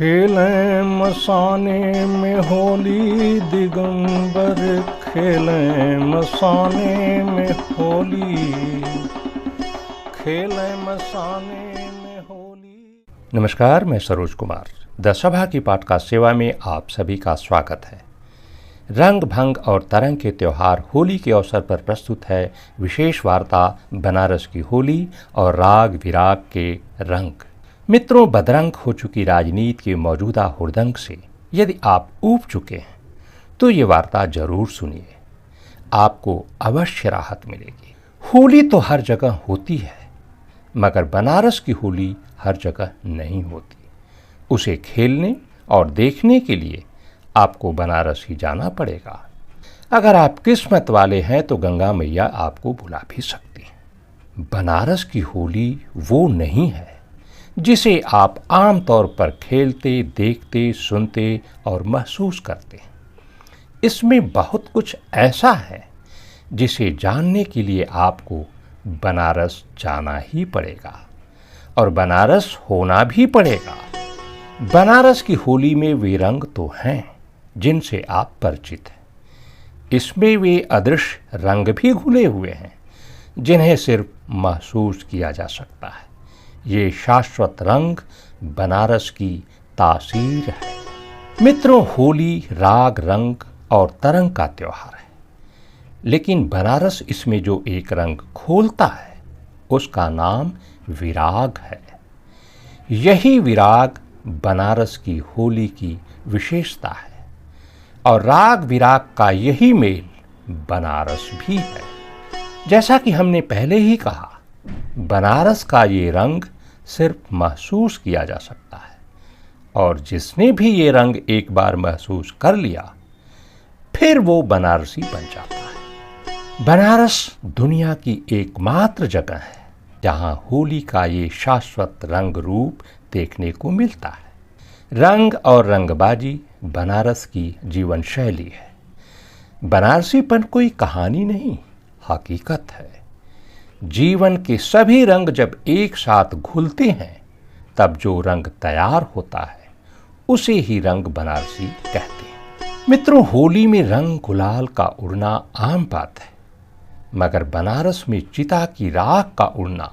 खेलें मसाने में होली दिगंबर, खेलें मसाने में होली, खेलें मसाने में होली। नमस्कार, मैं सरोज कुमार दसभा की पॉडकास्ट सेवा में आप सभी का स्वागत है। रंग भंग और तरंग के त्यौहार होली के अवसर पर प्रस्तुत है विशेष वार्ता बनारस की होली और राग विराग के रंग। मित्रों, बदरंग हो चुकी राजनीति के मौजूदा हुड़दंग से यदि आप ऊब चुके हैं तो ये वार्ता जरूर सुनिए, आपको अवश्य राहत मिलेगी। होली तो हर जगह होती है, मगर बनारस की होली हर जगह नहीं होती। उसे खेलने और देखने के लिए आपको बनारस ही जाना पड़ेगा। अगर आप किस्मत वाले हैं तो गंगा मैया आपको बुला भी सकती हैं। बनारस की होली वो नहीं है जिसे आप आमतौर पर खेलते, देखते, सुनते और महसूस करते हैं। इसमें बहुत कुछ ऐसा है जिसे जानने के लिए आपको बनारस जाना ही पड़ेगा और बनारस होना भी पड़ेगा। बनारस की होली में वे रंग तो हैं जिनसे आप परिचित हैं। इसमें वे अदृश्य रंग भी घुले हुए हैं जिन्हें सिर्फ महसूस किया जा सकता है। ये शाश्वत रंग बनारस की तासीर है। मित्रों, होली राग, रंग और तरंग का त्योहार है, लेकिन बनारस इसमें जो एक रंग खोलता है उसका नाम विराग है। यही विराग बनारस की होली की विशेषता है और राग विराग का यही मेल बनारस भी है। जैसा कि हमने पहले ही कहा, बनारस का ये रंग सिर्फ महसूस किया जा सकता है और जिसने भी ये रंग एक बार महसूस कर लिया फिर वो बनारसी बन जाता है। बनारस दुनिया की एकमात्र जगह है जहां होली का ये शाश्वत रंग रूप देखने को मिलता है। रंग और रंगबाजी बनारस की जीवन शैली है। बनारसीपन कोई कहानी नहीं, हकीकत है। जीवन के सभी रंग जब एक साथ घुलते हैं तब जो रंग तैयार होता है उसे ही रंग बनारसी कहते हैं। मित्रों, होली में रंग गुलाल का उड़ना आम बात है, मगर बनारस में चिता की राख का उड़ना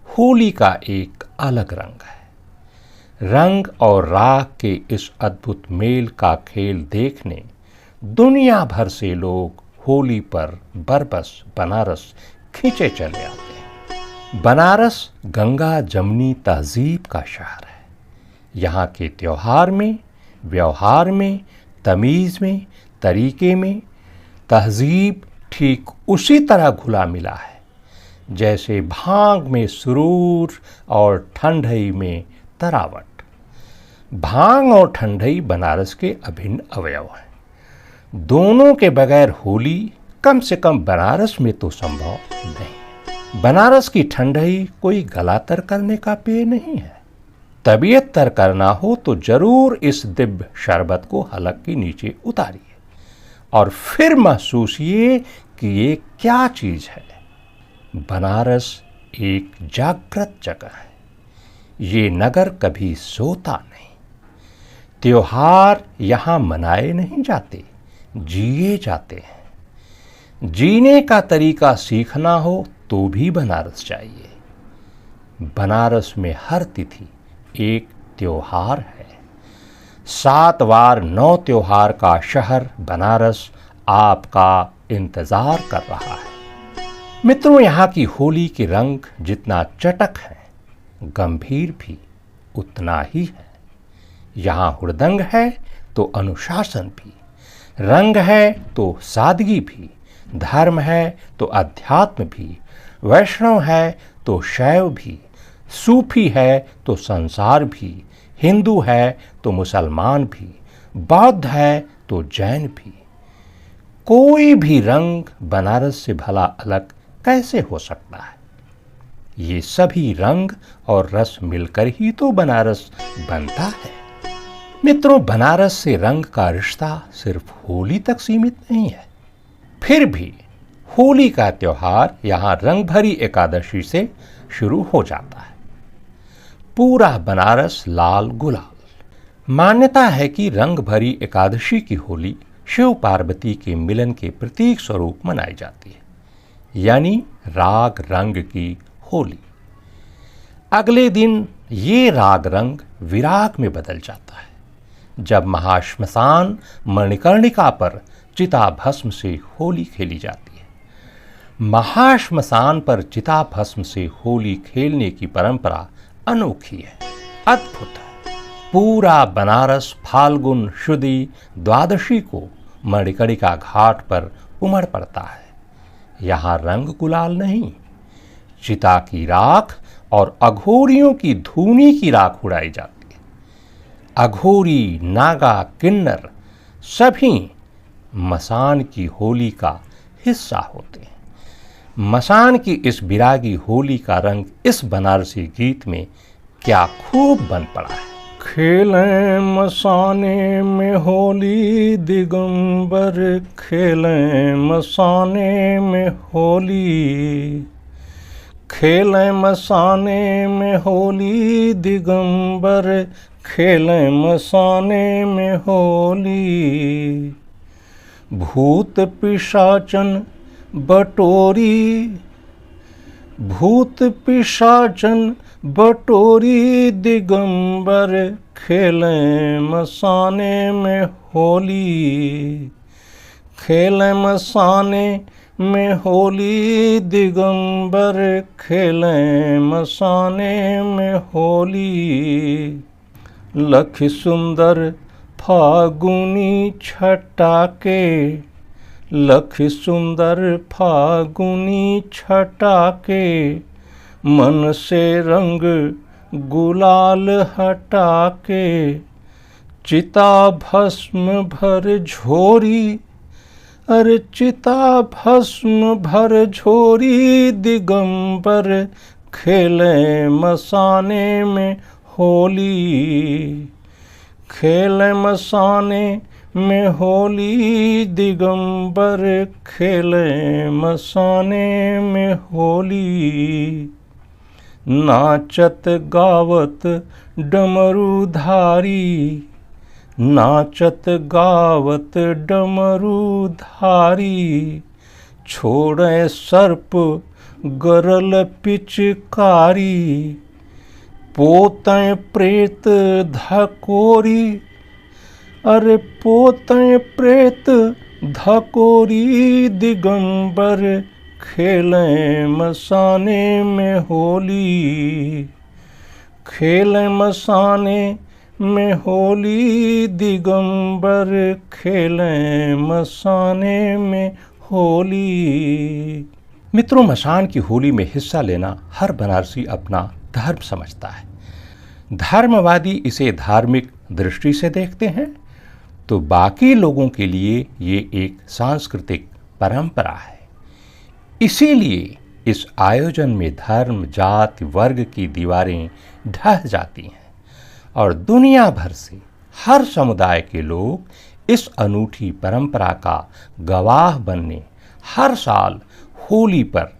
होली का एक अलग रंग है। रंग और राख के इस अद्भुत मेल का खेल देखने दुनिया भर से लोग होली पर बरबस बनारस खींचे चले आते हैं। बनारस गंगा जमनी तहजीब का शहर है। यहाँ के त्योहार में, व्यवहार में, तमीज़ में, तरीके में तहजीब ठीक उसी तरह घुला मिला है जैसे भांग में सुरूर और ठंडई में तरावट। भांग और ठंडई बनारस के अभिन्न अवयव हैं। दोनों के बगैर होली कम से कम बनारस में तो संभव नहीं। बनारस की ठंडई कोई गला तर करने का पेय नहीं है। तबीयत तर करना हो तो जरूर इस दिव्य शरबत को हलक के नीचे उतारिए और फिर महसूसिए कि ये क्या चीज है। बनारस एक जागृत जगह है। ये नगर कभी सोता नहीं। त्योहार यहां मनाए नहीं जाते, जिए जाते हैं। जीने का तरीका सीखना हो तो भी बनारस चाहिए। बनारस में हर तिथि एक त्योहार है। 7 वार 9 त्योहार का शहर बनारस आपका इंतजार कर रहा है। मित्रों, यहाँ की होली के रंग जितना चटक है, गंभीर भी उतना ही है। यहाँ हुड़दंग है तो अनुशासन भी, रंग है तो सादगी भी, धर्म है तो अध्यात्म भी, वैष्णव है तो शैव भी, सूफी है तो संसार भी, हिंदू है तो मुसलमान भी, बौद्ध है तो जैन भी। कोई भी रंग बनारस से भला अलग कैसे हो सकता है? ये सभी रंग और रस मिलकर ही तो बनारस बनता है। मित्रों, बनारस से रंग का रिश्ता सिर्फ होली तक सीमित नहीं है। फिर भी होली का त्योहार यहाँ रंग भरी एकादशी से शुरू हो जाता है। पूरा बनारस लाल गुलाल, मान्यता है कि रंग भरी एकादशी की होली शिव पार्वती के मिलन के प्रतीक स्वरूप मनाई जाती है, यानी राग रंग की होली। अगले दिन ये राग रंग विराग में बदल जाता है, जब महाश्मशान मणिकर्णिका पर चिता भस्म से होली खेली जाती है। महाश्मशान पर चिता भस्म से होली खेलने की परंपरा अनोखी है, अद्भुत है। पूरा बनारस फाल्गुन शुदी द्वादशी को मणिकर्णिका घाट पर उमड़ पड़ता है। यहाँ रंग गुलाल नहीं, चिता की राख और अघोरियों की धूनी की राख उड़ाई जाती है। अघोरी, नागा, किन्नर सभी मसान की होली का हिस्सा होते हैं। मसान की इस विरागी होली का रंग इस बनारसी गीत में क्या खूब बन पड़ा है। खेलें मसाने में होली दिगंबर, खेलें मसाने में होली, खेलें मसाने में होली दिगंबर, खेलें मसाने में होली। भूत पिशाचन बटोरी, भूत पिशाचन बटोरी दिगंबर, खेलें मसाने में होली, खेलें मसाने में होली दिगंबर, खेलें मसाने में होली। लख सुंदर फागुनी छटा के, लख सुंदर फागुनी छटा के, मन से रंग गुलाल हटा के, चिता भस्म भर झोरी, अरे चिता भस्म भर झोरी दिगंबर, खेलें मसाने में होली, खेलें मसाने में होली दिगंबर, खेलें मसाने में होली। नाचत गावत डमरूधारी, नाचत गावत डमरूधारी, छोड़े सर्प गरल पिचकारी, पोतें प्रेत धकोरी, अरे पोतें प्रेत धकोरी दिगंबर, खेलें मसाने में होली, खेलें मसाने में होली दिगंबर, खेलें मसाने में होली। मित्रों, मसान की होली में हिस्सा लेना हर बनारसी अपना धर्म समझता है। धर्मवादी इसे धार्मिक दृष्टि से देखते हैं, तो बाकी लोगों के लिए ये एक सांस्कृतिक परंपरा है। इसीलिए इस आयोजन में धर्म, जाति, वर्ग की दीवारें ढह जाती हैं और दुनिया भर से हर समुदाय के लोग इस अनूठी परंपरा का गवाह बनने हर साल होली पर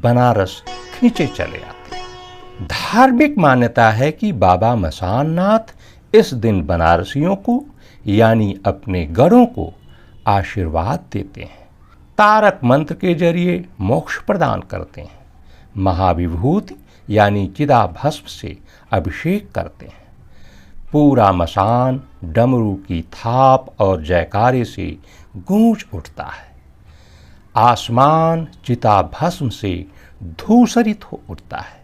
बनारस खींचे चले आते हैं। धार्मिक मान्यता है कि बाबा मसाननाथ इस दिन बनारसियों को यानी अपने गढ़ों को आशीर्वाद देते हैं, तारक मंत्र के जरिए मोक्ष प्रदान करते हैं, महाविभूति यानी चिता भस्म से अभिषेक करते हैं। पूरा मसान डमरू की थाप और जयकारे से गूंज उठता है। आसमान चिता भस्म से धूसरित हो उठता है।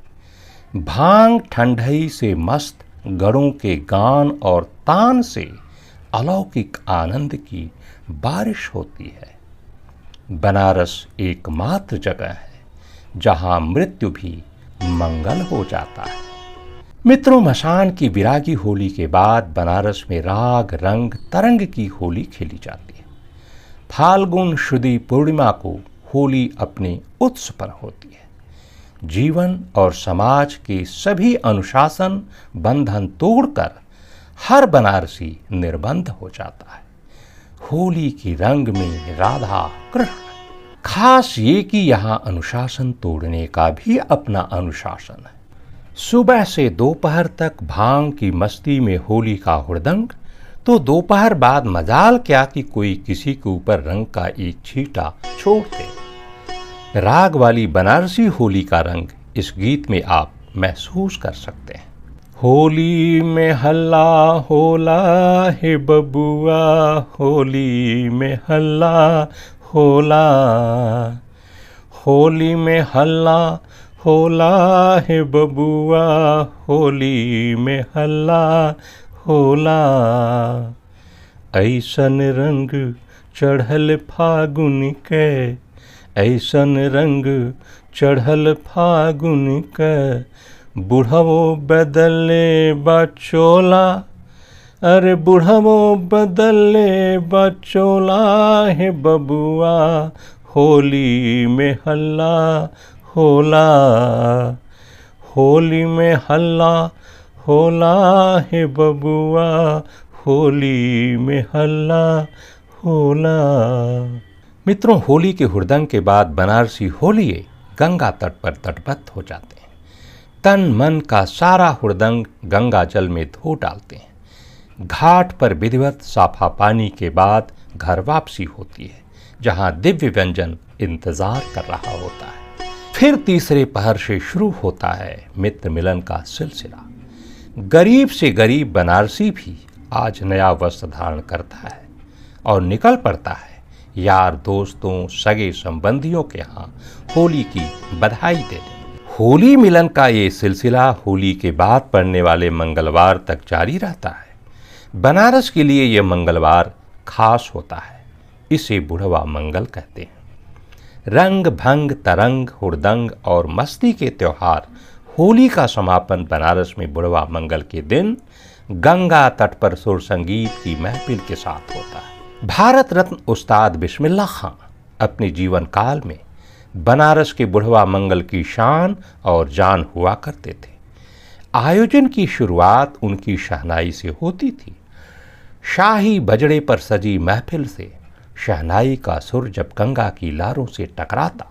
भांग ठंडई से मस्त गणों के गान और तान से अलौकिक आनंद की बारिश होती है। बनारस एकमात्र जगह है जहां मृत्यु भी मंगल हो जाता है। मित्रों, मसान की विरागी होली के बाद बनारस में राग रंग तरंग की होली खेली जाती है। फाल्गुन शुदी पूर्णिमा को होली अपने उत्सव पर होती है। जीवन और समाज के सभी अनुशासन बंधन तोड़कर हर बनारसी निर्बंध हो जाता है। होली की रंग में राधा कृष्ण। खास ये कि यहाँ अनुशासन तोड़ने का भी अपना अनुशासन है। सुबह से दोपहर तक भांग की मस्ती में होली का हुड़दंग, तो दोपहर बाद मजाल क्या कि कोई किसी के ऊपर रंग का एक छींटा छोड़ दे। राग वाली बनारसी होली का रंग इस गीत में आप महसूस कर सकते हैं। होली में हल्ला होला है बबुआ, होली में हल्ला होला, होली में हल्ला होला है बबुआ, होली में हल्ला होला। ऐसन रंग चढ़ल फागुन के, ऐसन रंग चढ़ल फागुन के, बुढ़वो बदले बचोला, अरे बुढ़वो बदले बचोला है बबुआ, होली में हल्ला होला, होली में हल्ला होला है बबुआ, होली में हल्ला होला। मित्रों, होली के हुड़दंग के बाद बनारसी होलिये गंगा तट पर तटबद्ध हो जाते हैं। तन मन का सारा हुड़दंग गंगा जल में धो डालते हैं। घाट पर विधिवत साफा पानी के बाद घर वापसी होती है, जहां दिव्य व्यंजन इंतजार कर रहा होता है। फिर तीसरे पहर से शुरू होता है मित्र मिलन का सिलसिला। गरीब से गरीब बनारसी भी आज नया वस्त्र धारण करता है और निकल पड़ता है यार दोस्तों सगे संबंधियों के यहाँ होली की बधाई देने। होली मिलन का ये सिलसिला होली के बाद पड़ने वाले मंगलवार तक जारी रहता है। बनारस के लिए ये मंगलवार खास होता है, इसे बुढ़वा मंगल कहते हैं। रंग भंग तरंग हुड़दंग और मस्ती के त्योहार होली का समापन बनारस में बुढ़वा मंगल के दिन गंगा तट पर सुर संगीत की महफिल के साथ होता है। भारत रत्न उस्ताद बिस्मिल्लाह खां अपने जीवन काल में बनारस के बुढ़वा मंगल की शान और जान हुआ करते थे। आयोजन की शुरुआत उनकी शहनाई से होती थी। शाही बजड़े पर सजी महफिल से शहनाई का सुर जब गंगा की लहरों से टकराता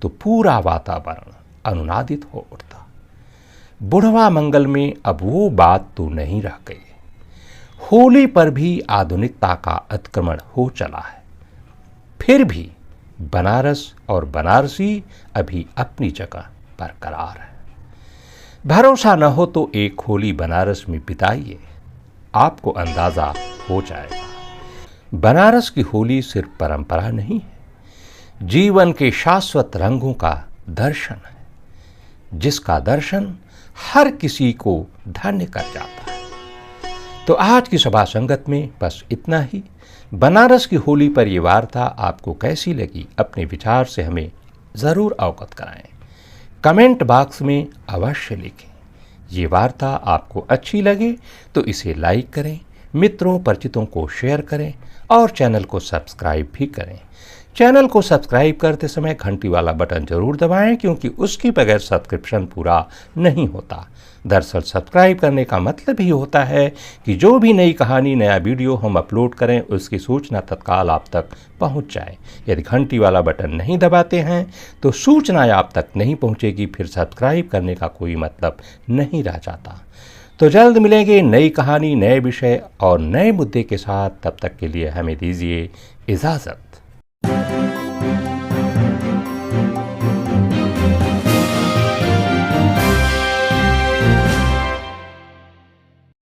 तो पूरा वातावरण अनुनादित हो उठता। बुढ़वा मंगल में अब वो बात तो नहीं रह गई। होली पर भी आधुनिकता का अतिक्रमण हो चला है, फिर भी बनारस और बनारसी अभी अपनी जगह बरकरार है। भरोसा न हो तो एक होली बनारस में बिताइए, आपको अंदाजा हो जाएगा। बनारस की होली सिर्फ परंपरा नहीं है, जीवन के शाश्वत रंगों का दर्शन है, जिसका दर्शन हर किसी को धन्य कर जाता है। तो आज की सभा संगत में बस इतना ही। बनारस की होली पर यह वार्ता आपको कैसी लगी, अपने विचार से हमें ज़रूर अवगत कराएं। कमेंट बॉक्स में अवश्य लिखें। ये वार्ता आपको अच्छी लगे तो इसे लाइक करें, मित्रों परिचितों को शेयर करें और चैनल को सब्सक्राइब भी करें। चैनल को सब्सक्राइब करते समय घंटी वाला बटन जरूर दबाएं, क्योंकि उसके बगैर सब्सक्रिप्शन पूरा नहीं होता। दरअसल सब्सक्राइब करने का मतलब ही होता है कि जो भी नई कहानी नया वीडियो हम अपलोड करें उसकी सूचना तत्काल आप तक पहुंच जाए। यदि घंटी वाला बटन नहीं दबाते हैं तो सूचना आप तक नहीं पहुंचेगी, फिर सब्सक्राइब करने का कोई मतलब नहीं रह जाता। तो जल्द मिलेंगे नई कहानी नए विषय और नए मुद्दे के साथ। तब तक के लिए हमें दीजिए इजाज़त।